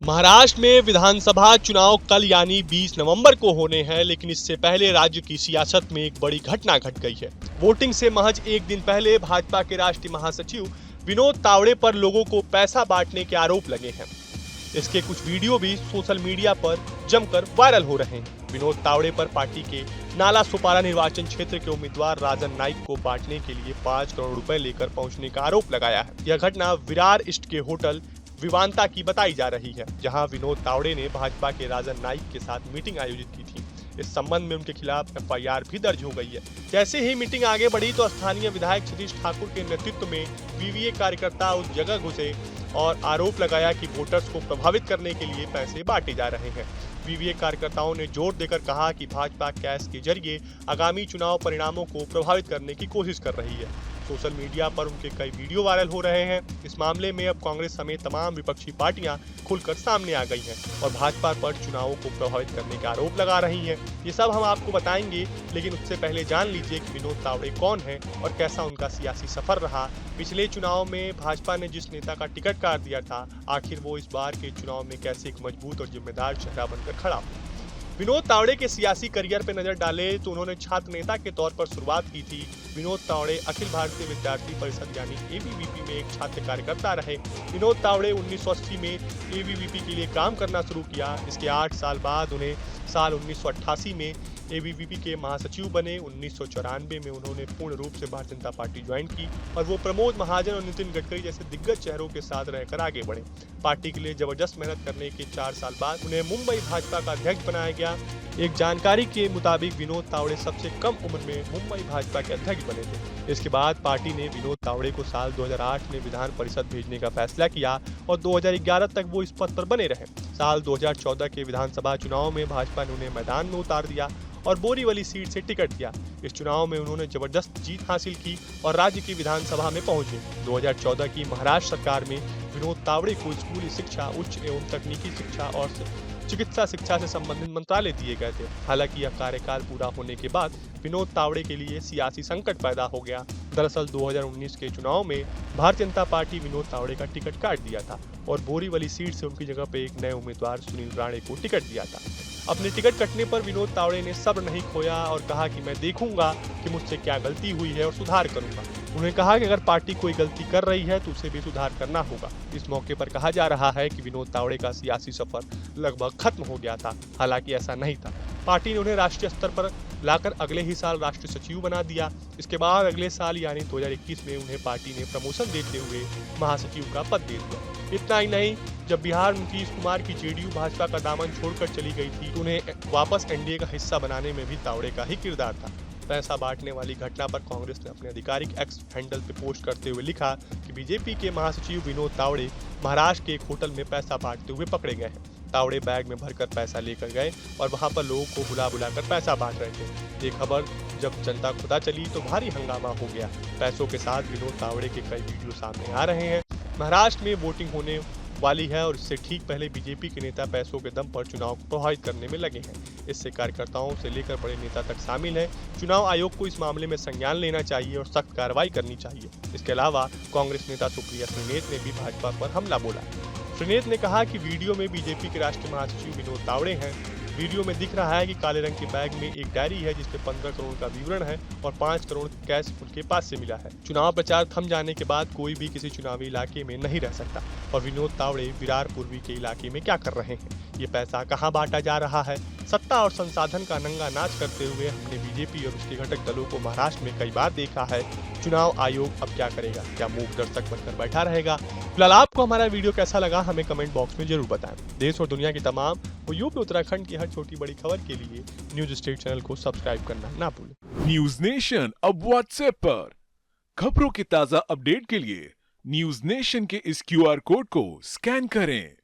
महाराष्ट्र में विधानसभा चुनाव कल यानी 20 नवंबर को होने हैं, लेकिन इससे पहले राज्य की सियासत में एक बड़ी घटना घट गई है। वोटिंग से महज एक दिन पहले भाजपा के राष्ट्रीय महासचिव विनोद तावड़े पर लोगों को पैसा बांटने के आरोप लगे हैं। इसके कुछ वीडियो भी सोशल मीडिया पर जमकर वायरल हो रहे हैं। विनोद तावड़े पर पार्टी के नाला सुपारा निर्वाचन क्षेत्र के उम्मीदवार राजन नाइक को बांटने के लिए 5 करोड़ रुपए लेकर पहुंचने का आरोप लगाया है। यह घटना विरार ईस्ट के होटल विवांता की बताई जा रही है, जहां विनोद तावड़े ने भाजपा के राजन नाइक के साथ मीटिंग आयोजित की थी। इस संबंध में उनके खिलाफ एफआईआर भी दर्ज हो गई है। जैसे ही मीटिंग आगे बढ़ी तो स्थानीय विधायक सतीश ठाकुर के नेतृत्व में वीवीए कार्यकर्ता उस जगह घुसे और आरोप लगाया कि वोटर्स को प्रभावित करने के लिए पैसे बांटे जा रहे हैं। वीवीए कार्यकर्ताओं ने जोर देकर कहा कि भाजपा कैश के जरिए आगामी चुनाव परिणामों को प्रभावित करने की कोशिश कर रही है। सोशल मीडिया पर उनके कई वीडियो वायरल हो रहे हैं। इस मामले में अब कांग्रेस समेत तमाम विपक्षी पार्टियां खुलकर सामने आ गई हैं और भाजपा पर चुनावों को प्रभावित करने के आरोप लगा रही हैं। ये सब हम आपको बताएंगे, लेकिन उससे पहले जान लीजिए कि विनोद तावड़े कौन है और कैसा उनका सियासी सफर रहा। पिछले चुनाव में भाजपा ने जिस नेता का टिकट काट दिया था, आखिर वो इस बार के चुनाव में कैसे एक मजबूत और जिम्मेदार चेहरा बनकर खड़ा हुआ। विनोद तावड़े के सियासी करियर पर नजर डाले तो उन्होंने छात्र नेता के तौर पर शुरुआत की थी। विनोद तावड़े अखिल भारतीय विद्यार्थी परिषद यानी एबीवीपी में एक छात्र कार्यकर्ता रहे। विनोद तावड़े 1980 में एबीवीपी के लिए काम करना शुरू किया। इसके 8 साल बाद उन्हें साल 1988 में एबीवीपी के महासचिव बने। 1994 में उन्होंने पूर्ण रूप से भारतीय जनता पार्टी ज्वाइन की और वो प्रमोद महाजन और नितिन गडकरी जैसे दिग्गज चेहरों के साथ रहकर आगे बढ़े। पार्टी के लिए जबरदस्त मेहनत करने के 4 साल बाद उन्हें मुंबई भाजपा का अध्यक्ष बनाया गया। एक जानकारी के मुताबिक विनोद तावड़े सबसे कम उम्र में मुंबई भाजपा के अध्यक्ष बने थे। इसके बाद पार्टी ने विनोद तावड़े को साल 2008 में विधान परिषद भेजने का फैसला किया और 2011 तक वो इस पद पर बने रहे। साल 2014 के विधानसभा चुनाव में भाजपा ने उन्हें मैदान में उतार दिया और बोरीवली सीट से टिकट दिया। इस चुनाव में उन्होंने जबरदस्त जीत हासिल की और राज्य की विधानसभा में पहुंचे। 2014 की महाराष्ट्र सरकार में विनोद तावड़े को स्कूली शिक्षा, उच्च एवं तकनीकी शिक्षा और चिकित्सा शिक्षा से संबंधित मंत्रालय दिए गए थे। हालांकि यह कार्यकाल पूरा होने के बाद विनोद तावड़े के लिए सियासी संकट पैदा हो गया। दरअसल 2019 के चुनाव में भारतीय जनता पार्टी विनोद तावड़े का टिकट काट दिया था और बोरीवली सीट से उनकी जगह पे एक नए उम्मीदवार सुनील राणे को टिकट दिया था। अपने टिकट कटने पर विनोद तावड़े ने सब्र नहीं खोया और कहा कि मैं देखूंगा कि मुझसे क्या गलती हुई है और सुधार करूंगा। उन्होंने कहा कि अगर पार्टी कोई गलती कर रही है तो उसे भी सुधार करना होगा। इस मौके पर कहा जा रहा है कि विनोद तावड़े का सियासी सफर लगभग खत्म हो गया था। हालांकि ऐसा नहीं था। पार्टी ने उन्हें राष्ट्रीय स्तर पर लाकर अगले ही साल राष्ट्रीय सचिव बना दिया। इसके बाद अगले साल यानी 2021 में उन्हें पार्टी ने प्रमोशन देते हुए महासचिव का पद दे दिया। इतना ही नहीं, जब बिहार में नीतीश कुमार की जेडीयू भाजपा का दामन छोड़कर चली गई थी तो उन्हें वापस एनडीए का हिस्सा बनाने में भी तावड़े का ही किरदार था। पैसा बांटने वाली घटना पर कांग्रेस ने अपने आधिकारिक एक्स हैंडल पे पोस्ट करते हुए लिखा कि बीजेपी के महासचिव विनोद तावड़े महाराष्ट्र के एक होटल में पैसा बांटते हुए पकड़े गए हैं। तावड़े बैग में भरकर पैसा लेकर गए और वहां पर लोगों को बुलाकर पैसा बांट रहे थे। ये खबर जब जनता को पता चली तो भारी हंगामा हो गया। पैसों के साथ विनोद तावड़े के कई वीडियो सामने आ रहे हैं। महाराष्ट्र में वोटिंग होने वाली है और इससे ठीक पहले बीजेपी के नेता पैसों के दम पर चुनाव को प्रभावित करने में लगे हैं। इससे कार्यकर्ताओं से लेकर बड़े नेता तक शामिल हैं। चुनाव आयोग को इस मामले में संज्ञान लेना चाहिए और सख्त कार्रवाई करनी चाहिए। इसके अलावा कांग्रेस नेता सुप्रिया श्रीनेत ने भी भाजपा पर हमला बोला। श्रीनेत ने कहा कि वीडियो में बीजेपी के राष्ट्रीय महासचिव विनोद तावड़े हैं। वीडियो में दिख रहा है कि काले रंग के बैग में एक डायरी है जिसमें 15 करोड़ का विवरण है और 5 करोड़ कैश उनके पास से मिला है। चुनाव प्रचार थम जाने के बाद कोई भी किसी चुनावी इलाके में नहीं रह सकता और विनोद तावड़े विरार पूर्वी के इलाके में क्या कर रहे हैं, ये पैसा कहां बांटा जा रहा है। सत्ता और संसाधन का नंगा नाच करते हुए हमने बीजेपी और उसके घटक दलों को महाराष्ट्र में कई बार देखा है। चुनाव आयोग अब क्या करेगा? क्या मूक दर्शक बनकर बैठा रहेगा? फिलहाल आपको हमारा वीडियो कैसा लगा हमें कमेंट बॉक्स में जरूर बताएं। देश और दुनिया की तमाम और यूपी उत्तराखंड की हर छोटी बड़ी खबर के लिए न्यूज स्टेट चैनल को सब्सक्राइब करना ना भूलें। न्यूज नेशन अब व्हाट्सएप पर खबरों के ताजा अपडेट के लिए न्यूज नेशन के इस क्यूआर कोड को स्कैन करें।